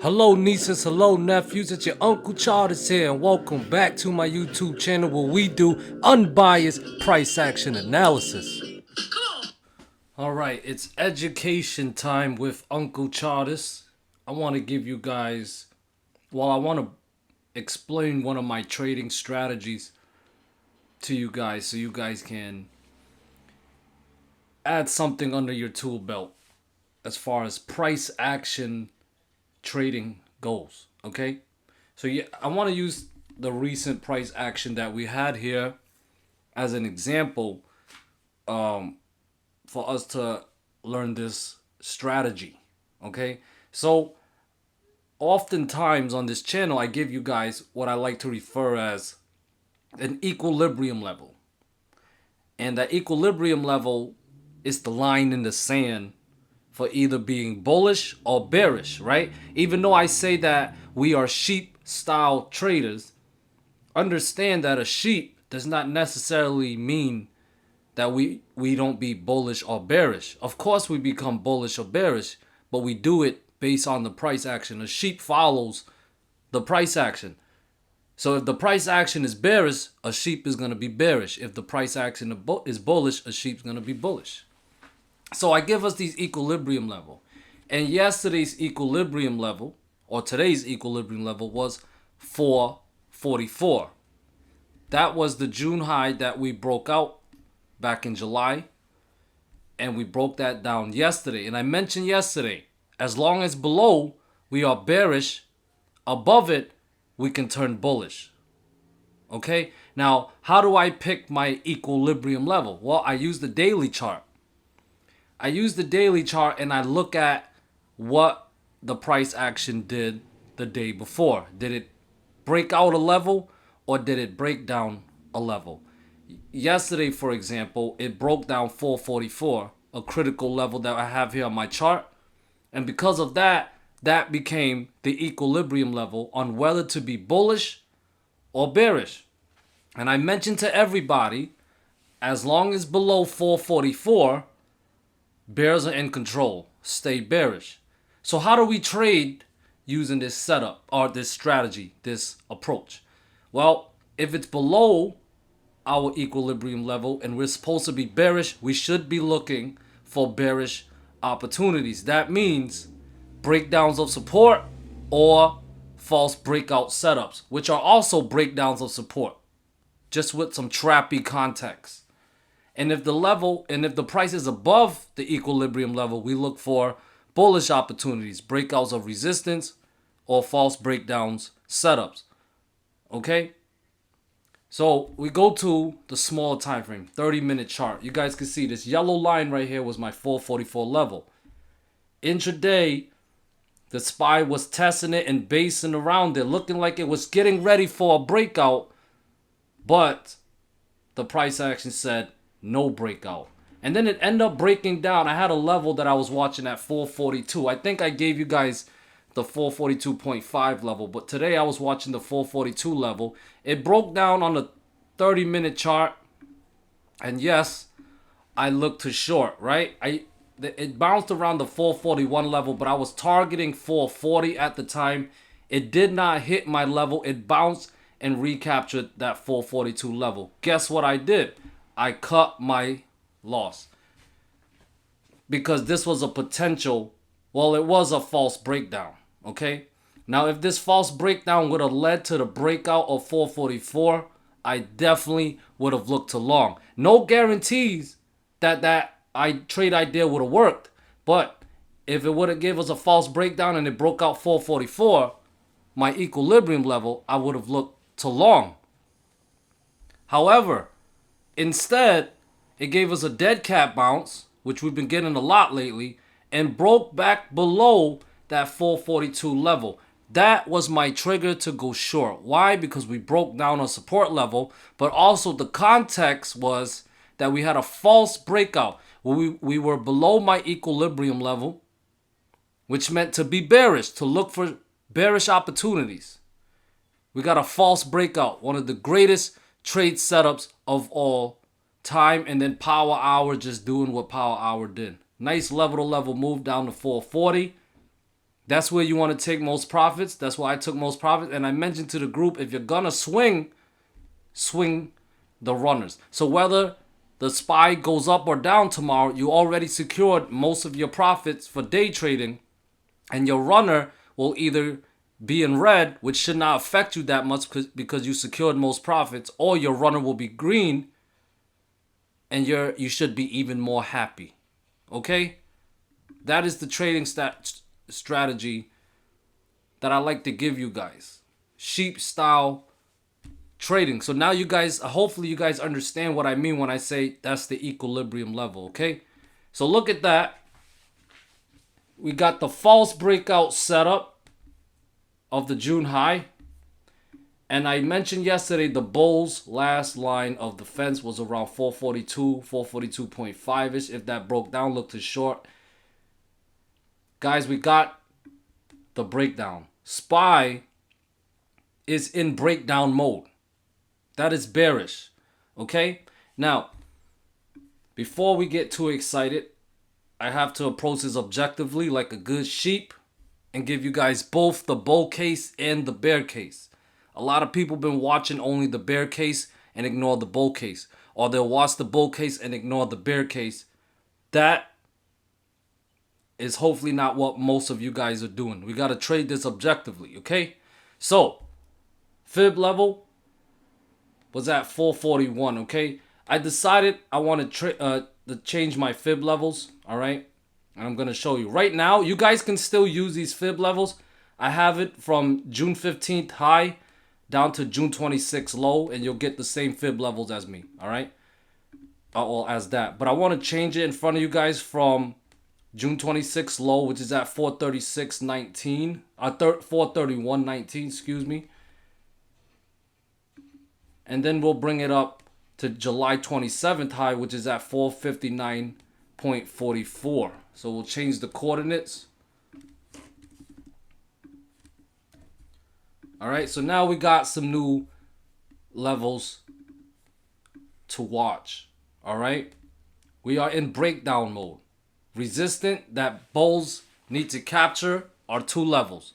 Hello nieces, hello nephews, it's your Uncle Charles here, and welcome back to my YouTube channel where we do unbiased price action analysis. Alright, it's education time with Uncle Charles. I want to give you guys, I want to explain one of my trading strategies to you guys so you guys can add something under your tool belt as far as price action trading goes. Okay, so yeah, I want to use the recent price action that we had here as an example for us to learn this strategy. Okay, so oftentimes on this channel I give you guys what I like to refer as an equilibrium level, and that equilibrium level is the line in the sand for either being bullish or bearish, right? Even though I say that we are sheep style traders, understand that a sheep does not necessarily mean that we don't be bullish or bearish. Of course we become bullish or bearish, but we do it based on the price action. A sheep follows the price action. So if the price action is bearish, a sheep is going to be bearish. If the price action is bullish, a sheep's going to be bullish. So I give us these equilibrium level. And yesterday's equilibrium level, or today's equilibrium level, was 444. That was the June high that we broke out back in July. And we broke that down yesterday. And I mentioned yesterday, as long as below we are bearish, above it we can turn bullish. Okay? Now, how do I pick my equilibrium level? Well, I use the daily chart. I use the daily chart and I look at what the price action did the day before. Did it break out a level or did it break down a level? Yesterday, for example, it broke down 444, a critical level that I have here on my chart. And because of that, that became the equilibrium level on whether to be bullish or bearish. And I mentioned to everybody, as long as below 444, bears are in control. Stay bearish. So how do we trade using this setup or this strategy, this approach? Well, if it's below our equilibrium level and we're supposed to be bearish, we should be looking for bearish opportunities. That means breakdowns of support or false breakout setups, which are also breakdowns of support, just with some trappy context. And if the price is above the equilibrium level, we look for bullish opportunities, breakouts of resistance, or false breakdowns setups. Okay? So we go to the smaller time frame, 30-minute chart. You guys can see this yellow line right here was my 444 level. Intraday, the SPY was testing it and basing around it, looking like it was getting ready for a breakout, but the price action said no breakout. And then it ended up breaking down. I had a level that I was watching at 442. I think I gave you guys the 442.5 level, but today I was watching the 442 level. It broke down on the 30-minute chart, and yes, I looked to short, right? It bounced around the 441 level, but I was targeting 440 at the time. It did not hit my level. It bounced and recaptured that 442 level. Guess what I did? I cut my loss because this was a potential, well, it was a false breakdown. Okay, now if this false breakdown would have led to the breakout of 444, I definitely would have looked to long. No guarantees that trade idea would have worked, but if it would have gave us a false breakdown and it broke out 444, my equilibrium level, I would have looked to long. However, instead, it gave us a dead cat bounce, which we've been getting a lot lately, and broke back below that 442 level. That was my trigger to go short. Why? Because we broke down a support level, but also the context was that we had a false breakout. We were below my equilibrium level, which meant to be bearish, to look for bearish opportunities. We got a false breakout, one of the greatest trade setups of all time, and then Power Hour just doing what Power Hour did. Nice level to level move down to 440. That's where you want to take most profits. That's why I took most profits. And I mentioned to the group, if you're going to swing the runners. So whether the SPY goes up or down tomorrow, you already secured most of your profits for day trading. And your runner will either be in red, which should not affect you that much because you secured most profits, or your runner will be green and you should be even more happy. Okay? That is the trading strategy that I like to give you guys. Sheep style trading. So now you guys, hopefully you guys understand what I mean when I say that's the equilibrium level, okay? So look at that. We got the false breakout setup of the June high. And I mentioned yesterday the bulls last line of defense was around 442, 442.5-ish. If that broke down, look to short. Guys, we got the breakdown. SPY is in breakdown mode. That is bearish. Okay? Now, before we get too excited, I have to approach this objectively like a good sheep and give you guys both the bull case and the bear case. A lot of people been watching only the bear case and ignore the bull case. Or they'll watch the bull case and ignore the bear case. That is hopefully not what most of you guys are doing. We got to trade this objectively, okay? So, fib level was at 441, okay? I decided I want to change my fib levels, all right? And I'm going to show you. Right now, you guys can still use these fib levels. I have it from June 15th high down to June 26th low, and you'll get the same fib levels as me, all right? Well, as that. But I want to change it in front of you guys from June 26th low, which is at 436.19, 431.19, excuse me. And then we'll bring it up to July 27th high, which is at 459.44. So we'll change the coordinates. All right, so now we got some new levels to watch. All right, we are in breakdown mode. Resistant that bulls need to capture are two levels,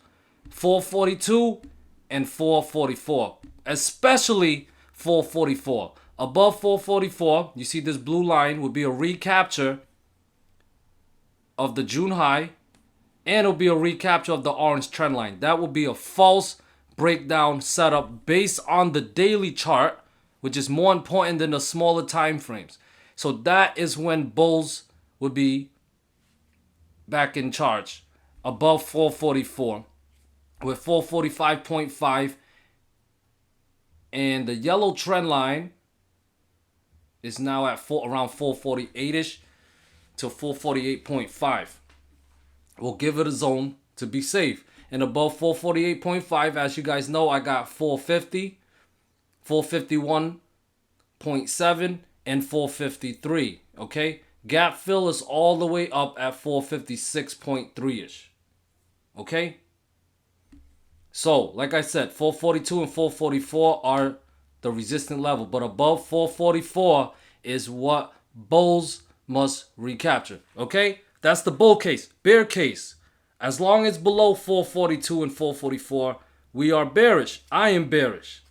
442 and 444, especially 444. Above 444, you see this blue line would be a recapture of the June high, and it'll be a recapture of the orange trend line. That will be a false breakdown setup based on the daily chart, which is more important than the smaller time frames. So that is when bulls would be back in charge above 444 with 445.5, and the yellow trend line is now at around 448ish to 448.5. We'll give it a zone to be safe. And above 448.5, as you guys know, I got 450, 451.7, and 453. Okay? Gap fill is all the way up at 456.3-ish. Okay? So, like I said, 442 and 444 are the resistant level. But above 444 is what bulls must recapture. Okay? That's the bull case. Bear case. As long as below 442 and 444, we are bearish. I am bearish.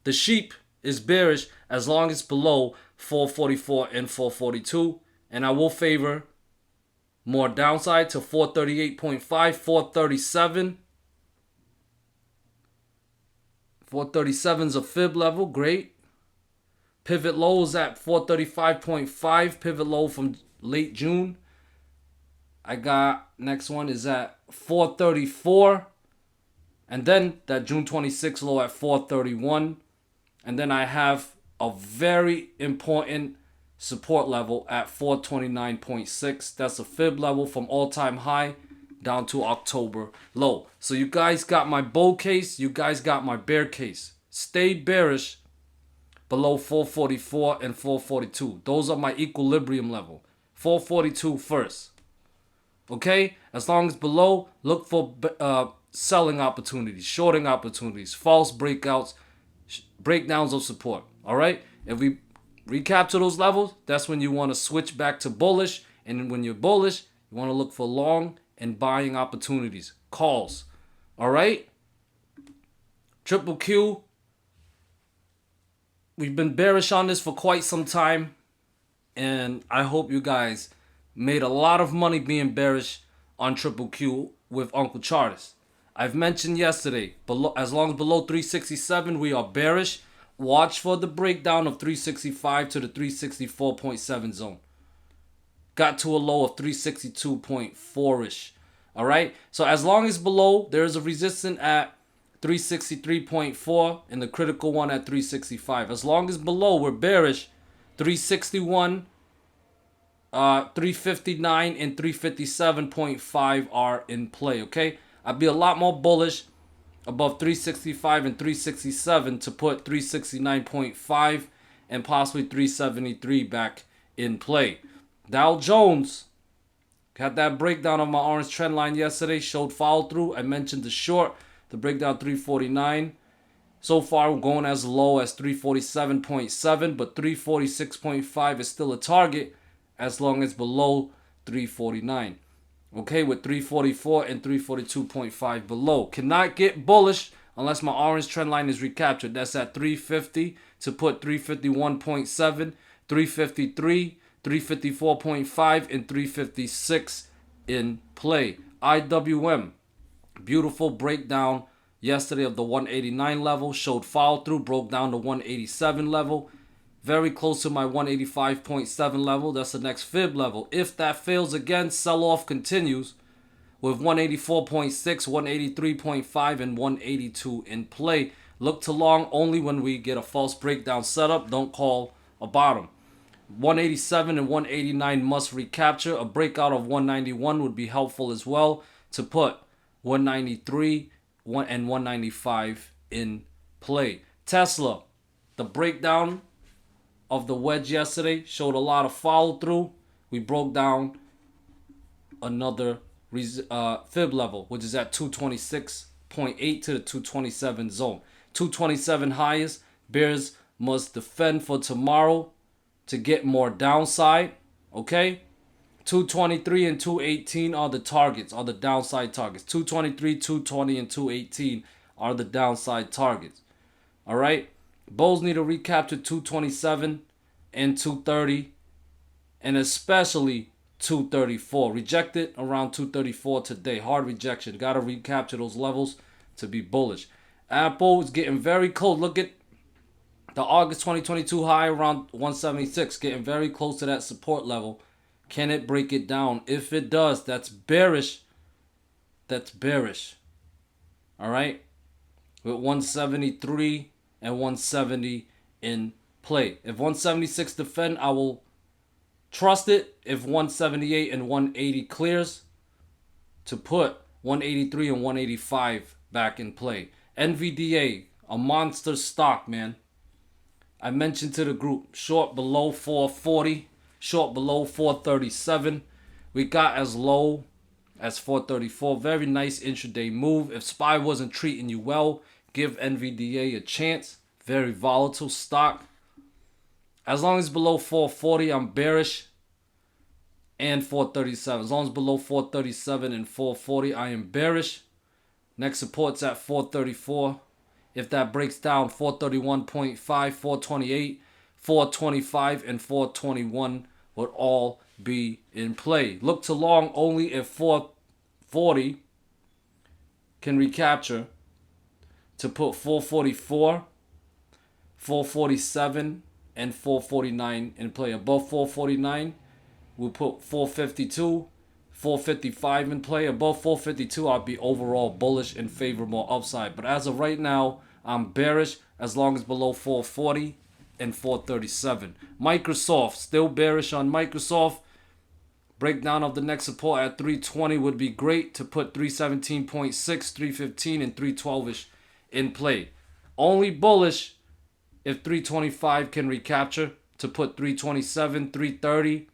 The sheep is bearish as long as below 444 and 442. And I will favor more downside to 438.5, 437. 437 is a fib level. Great. Pivot low is at 435.5. Pivot low from late June. I got next one is at 434. And then that June 26 low at 431. And then I have a very important support level at 429.6. That's a fib level from all-time high down to October low. So you guys got my bull case. You guys got my bear case. Stay bearish below 444 and 442. Those are my equilibrium level. 442 first. Okay? As long as below, look for selling opportunities, shorting opportunities, false breakouts, breakdowns of support. All right? If we recapture those levels, that's when you want to switch back to bullish. And when you're bullish, you want to look for long and buying opportunities, calls. All right? Triple Q, we've been bearish on this for quite some time, and I hope you guys made a lot of money being bearish on Triple Q with Uncle Charters. I've mentioned yesterday, as long as below 367, we are bearish. Watch for the breakdown of 365 to the 364.7 zone. Got to a low of 362.4-ish. All right? So as long as below, there's a resistance at 363.4 and the critical one at 365. As long as below, we're bearish. 361, 359, and 357.5 are in play, okay? I'd be a lot more bullish above 365 and 367 to put 369.5 and possibly 373 back in play. Dow Jones had that breakdown of my orange trend line yesterday, showed follow through. I mentioned the short, the breakdown 349. So far, we're going as low as 347.7, but 346.5 is still a target as long as below 349. Okay, with 344 and 342.5 below. Cannot get bullish unless my orange trend line is recaptured. That's at 350 to put 351.7, 353, 354.5, and 356 in play. IWM, beautiful breakdown yesterday of the 189 level. Showed follow through, broke down to 187 level. Very close to my 185.7 level. That's the next fib level. If that fails again, sell-off continues with 184.6, 183.5, and 182 in play. Look to long only when we get a false breakdown setup. Don't call a bottom. 187 and 189 must recapture. A breakout of 191 would be helpful as well to put 193 and 195 in play. Tesla, the breakdown of the wedge yesterday showed a lot of follow through. We broke down another fib level, which is at 226.8 to the 227 zone. 227 highest. Bears must defend for tomorrow to get more downside. Okay? 223 and 218 are the targets, are the downside targets. 223, 220, and 218 are the downside targets. All right? Bulls need to recapture 227 and 230, and especially 234. Rejected around 234 today. Hard rejection. Got to recapture those levels to be bullish. Apple is getting very close. Look at the August 2022 high around 176. Getting very close to that support level. Can it break it down? If it does, that's bearish. That's bearish. All right? With 173 and 170 in play. If 176 defend, I will trust it. If 178 and 180 clears, to put 183 and 185 back in play. NVDA, a monster stock, man. I mentioned to the group, short below 440, short below 437. We got as low as 434. Very nice intraday move. If SPY wasn't treating you well, give NVDA a chance. Very volatile stock. As long as below 440, I'm bearish. And 437. As long as below 437 and 440, I am bearish. Next support's at 434. If that breaks down, 431.5, 428, 425, and 421 would all be in play. Look to long only if 440 can recapture to put 444, 447, and 449 in play. Above 449, we'll put 452, 455 in play. Above 452, I'll be overall bullish in favor more upside. But as of right now, I'm bearish as long as below 440 and 437. Microsoft, still bearish on Microsoft. Breakdown of the next support at 320 would be great to put 317.6, 315, and 312-ish in play. Only bullish if 325 can recapture to put 327, 330,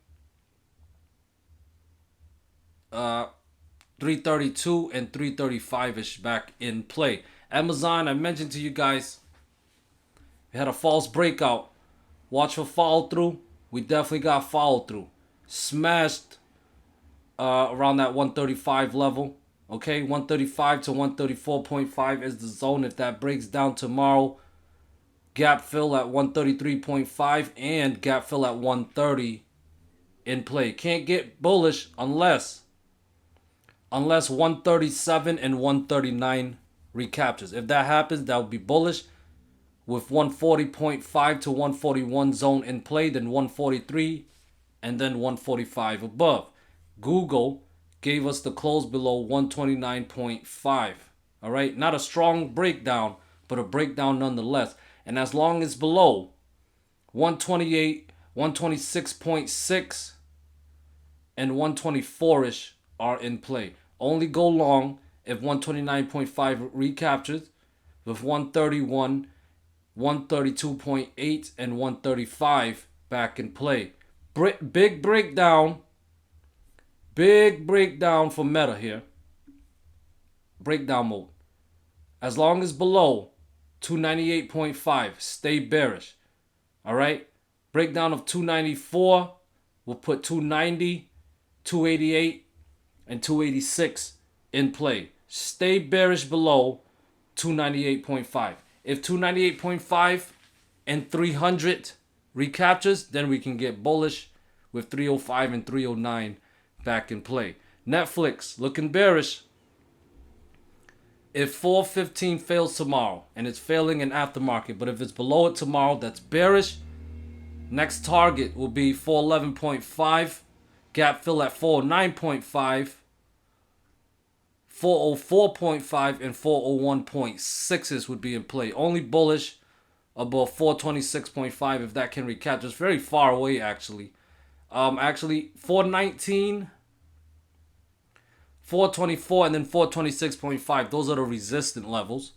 332, and 335-ish back in play. Amazon, I mentioned to you guys, we had a false breakout. Watch for follow through. We definitely got follow through. Smashed around that 135 level. Okay, 135 to 134.5 is the zone. If that breaks down tomorrow, gap fill at 133.5 and gap fill at 130 in play. Can't get bullish unless 137 and 139 recaptures. If that happens, that would be bullish with 140.5 to 141 zone in play, then 143 and then 145 above. Google gave us the close below 129.5. All right, not a strong breakdown, but a breakdown nonetheless. And as long as below 128, 126.6 and 124ish are in play. Only go long if 129.5 recaptures with 131, 132.8 and 135 back in play. Big breakdown for Meta here. Breakdown mode. As long as below 298.5, stay bearish. All right. Breakdown of 294. We'll put 290, 288, and 286 in play. Stay bearish below 298.5. If 298.5 and 300 recaptures, then we can get bullish with 305 and 309 back in play. Netflix looking bearish. If 415 fails tomorrow, and it's failing in aftermarket, but if it's below it tomorrow, that's bearish. Next target will be 411.5. Gap fill at 409.5. 404.5 and 401.6s would be in play. Only bullish above 426.5 if that can recapture. It's very far away actually. Actually 419, 424 and then 426.5. Those are the resistant levels.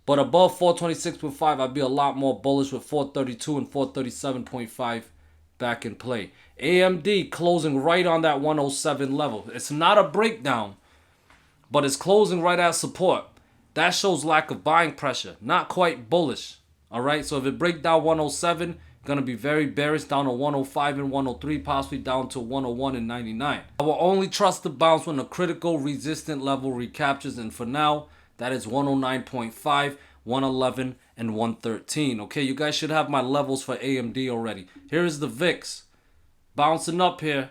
But above 426.5, I'd be a lot more bullish with 432 and 437.5 back in play. AMD closing right on that 107 level. It's not a breakdown, but it's closing right at support. That shows lack of buying pressure. Not quite bullish. All right, so if it breaks down 107, going to be very bearish down to 105 and 103, possibly down to 101 and 99. I will only trust the bounce when a critical resistant level recaptures, and for now, that is 109.5, 111, and 113. Okay, you guys should have my levels for AMD already. Here is the VIX. Bouncing up here.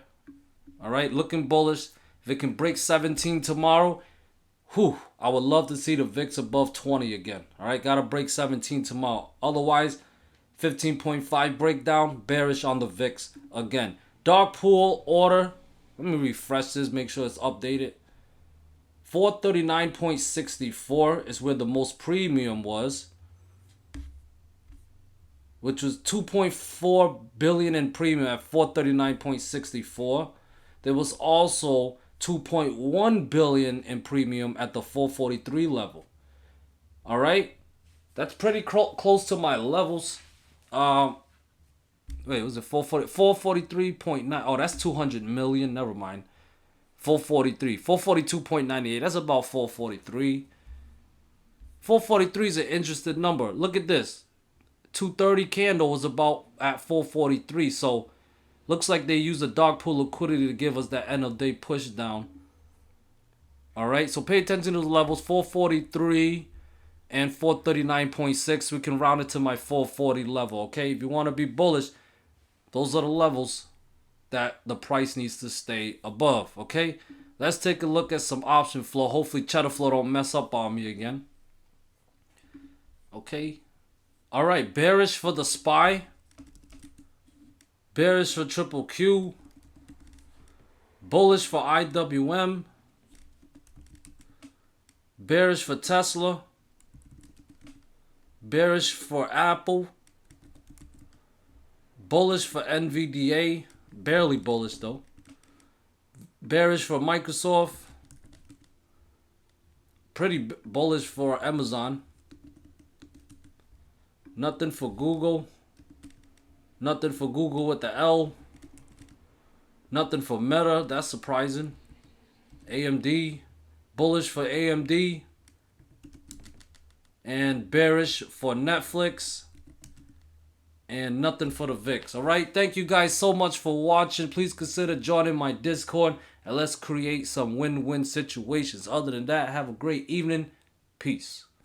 All right, looking bullish. If it can break 17 tomorrow, I would love to see the VIX above 20 again. All right, got to break 17 tomorrow. Otherwise, 15.5 breakdown, bearish on the VIX again. Dark pool order. Let me refresh this, make sure it's updated. 439.64 is where the most premium was, which was 2.4 billion in premium at 439.64. There was also 2.1 billion in premium at the 443 level. All right, that's pretty close to my levels. Wait, was it 443.9? Oh, that's 200 million. Never mind. 443, 442.98. That's about 443. 443 is an interesting number. Look at this. 230 candle was about at 443. So looks like they used a dark pool liquidity to give us that end of day push down. All right, so pay attention to the levels. 443 and 439.6. We can round it to my 440 level. Okay, if you want to be bullish, those are the levels that the price needs to stay above. Okay, let's take a look at some option flow. Hopefully cheddar flow don't mess up on me again. Okay, all right, bearish for the SPY, bearish for QQQ, bullish for IWM, bearish for Tesla, bearish for Apple, bullish for NVDA, barely bullish though, bearish for Microsoft, pretty bullish for Amazon, nothing for Google, nothing for Google with the L, nothing for Meta, that's surprising, AMD, bullish for AMD, and bearish for Netflix, and nothing for the VIX. All right, thank you guys so much for watching. Please consider joining my Discord and let's create some win-win situations. Other than that, have a great evening. Peace.